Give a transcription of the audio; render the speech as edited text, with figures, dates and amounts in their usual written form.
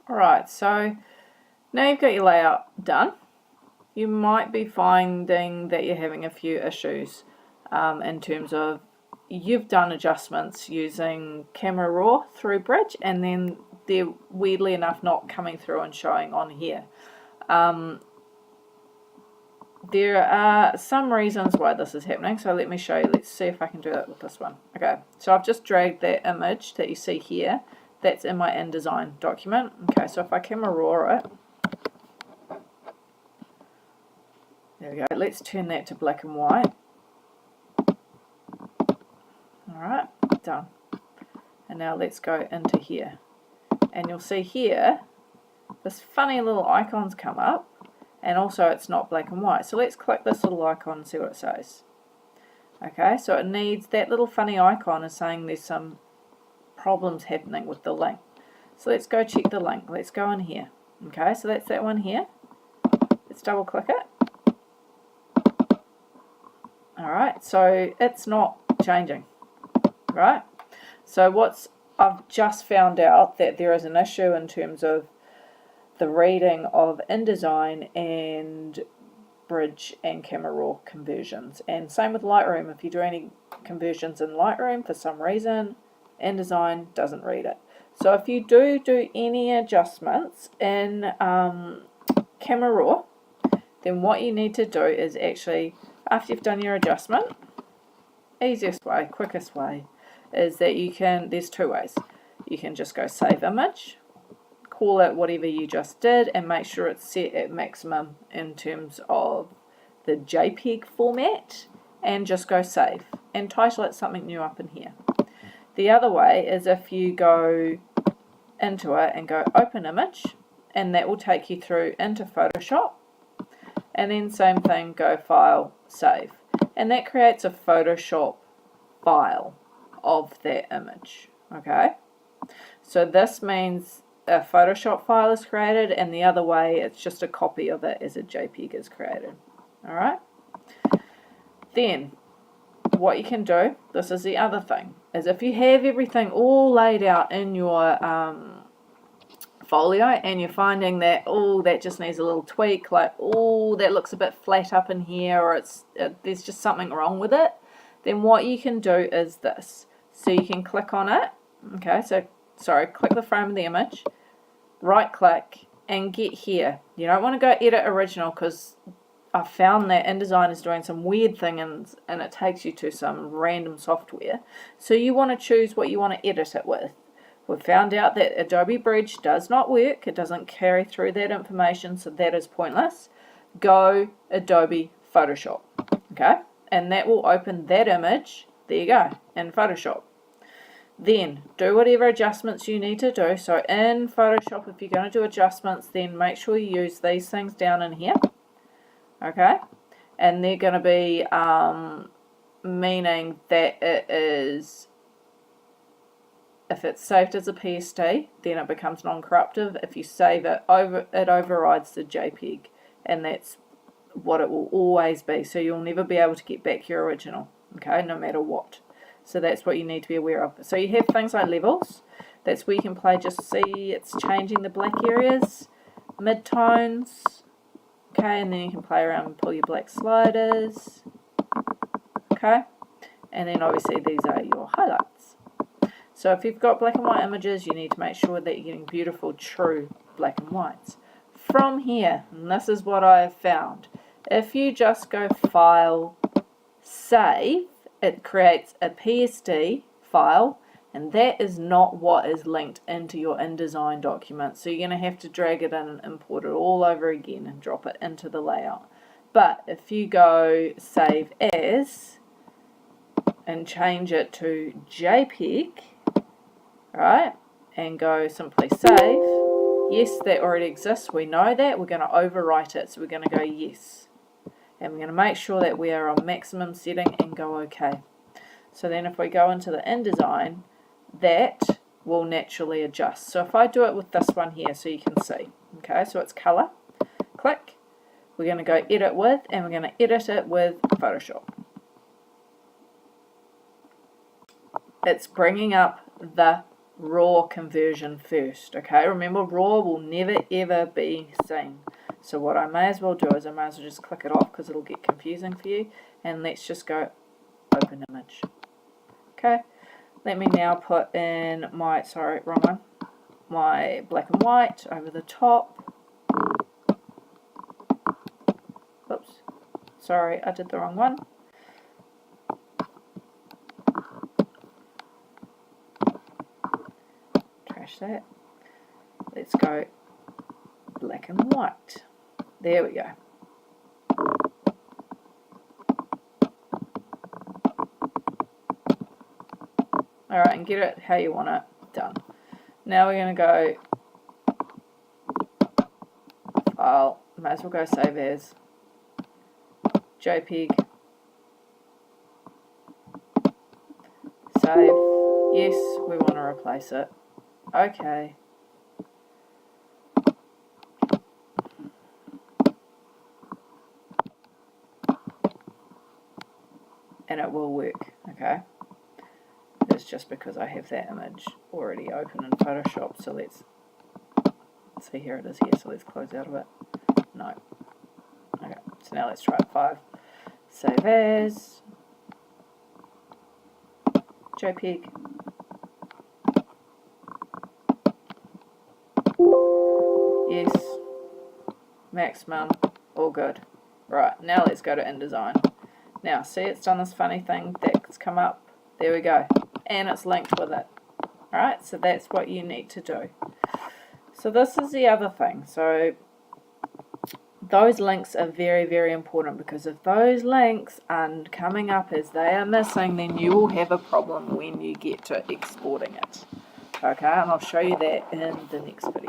Alright, so now you've got your layout done. You might be finding that you're having a few issues in terms of you've done adjustments using Camera Raw through Bridge, and then they're weirdly enough not coming through and showing on here. There are some reasons why this is happening, so let me show you. Let's see if I can do that with this one. Okay, so I've just dragged that image that you see here. That's in my InDesign document. Okay, so if I Camera Raw it, there we go. Let's turn that to black and white. Alright, done. And now let's go into here. And you'll see here, this funny little icons come up, and also it's not black and white. So let's click this little icon and see what it says. Okay, so it needs, that little funny icon is saying there's some problems happening with the link. So let's go check the link. Let's go in here. Okay, so that's that one here. Let's double click it. Alright, so it's not changing. Right? So I've just found out that there is an issue in terms of the reading of InDesign and Bridge and Camera Raw conversions. And same with Lightroom. If you do any conversions in Lightroom, for some reason, InDesign doesn't read it. So if you do any adjustments in Camera Raw, then what you need to do is actually, after you've done your adjustment, easiest way, quickest way, is that you can, there's two ways. You can just go save image, call it whatever you just did, and make sure it's set at maximum in terms of the JPEG format, and just go save, and title it something new up in here. The other way is if you go into it and go open image, and that will take you through into Photoshop, and then same thing, go file, save, and that creates a Photoshop file of that image. Okay, so this means a Photoshop file is created, and the other way it's just a copy of it as a JPEG is created. Alright, then what you can do, this is the other thing, is if you have everything all laid out in your folio and you're finding that, oh, that just needs a little tweak, like, oh, that looks a bit flat up in here, or there's just something wrong with it, then what you can do is this. So you can click on it, okay, so, sorry, click the frame of the image, right click, and get here. You don't want to go edit original, because I found that InDesign is doing some weird thing and it takes you to some random software. So you want to choose what you want to edit it with. We've found out that Adobe Bridge does not work. It doesn't carry through that information, so that is pointless. Go Adobe Photoshop, okay? And that will open that image, there you go, in Photoshop. Then do whatever adjustments you need to do. So in Photoshop, if you're going to do adjustments, then make sure you use these things down in here. Okay, and they're going to be meaning that it is, if it's saved as a PSD, then it becomes non-corruptive. If you save it, it overrides the JPEG, and that's what it will always be. So you'll never be able to get back your original, okay, no matter what. So that's what you need to be aware of. So you have things like levels. That's where you can play, just see it's changing the black areas, midtones. Okay, and then you can play around and pull your black sliders. Okay, and then obviously these are your highlights. So if you've got black and white images, you need to make sure that you're getting beautiful, true black and whites. From here, and this is what I have found, if you just go File, Save, it creates a PSD file, and that is not what is linked into your InDesign document. So you're going to have to drag it in and import it all over again and drop it into the layout. But if you go Save As and change it to JPEG, right, and go simply Save, yes, that already exists, we know that, we're going to overwrite it, so we're going to go Yes. And we're going to make sure that we are on maximum setting and go OK. So then if we go into the InDesign, that will naturally adjust. So if I do it with this one here, so you can see, okay, so it's color, click, we're going to go edit with, and we're going to edit it with Photoshop. It's bringing up the raw conversion first. Okay, remember raw will never ever be seen. So what I may as well do is I may as well just click it off because it'll get confusing for you. And let's just go open image. Okay, let me now put in my, sorry, wrong one, my black and white over the top. Oops, sorry, I did the wrong one. Trash that. Let's go black and white. There we go. Alright, and get it how you want it. Done. Now we're going to go File, might as well go Save As, JPEG, Save, yes, we want to replace it, okay. And it will work, okay. It's just because I have that image already open in Photoshop, so let's see, here it is here, so let's close out of it. No. Okay, so now let's try it. 5. Save as. JPEG. Yes. Maximum. All good. Right, now let's go to InDesign. Now, see, it's done this funny thing that's come up. There we go. And it's linked with it. Alright, so that's what you need to do. So this is the other thing. So those links are very, very important, because if those links are coming up as they are missing, then you will have a problem when you get to exporting it. Okay, and I'll show you that in the next video.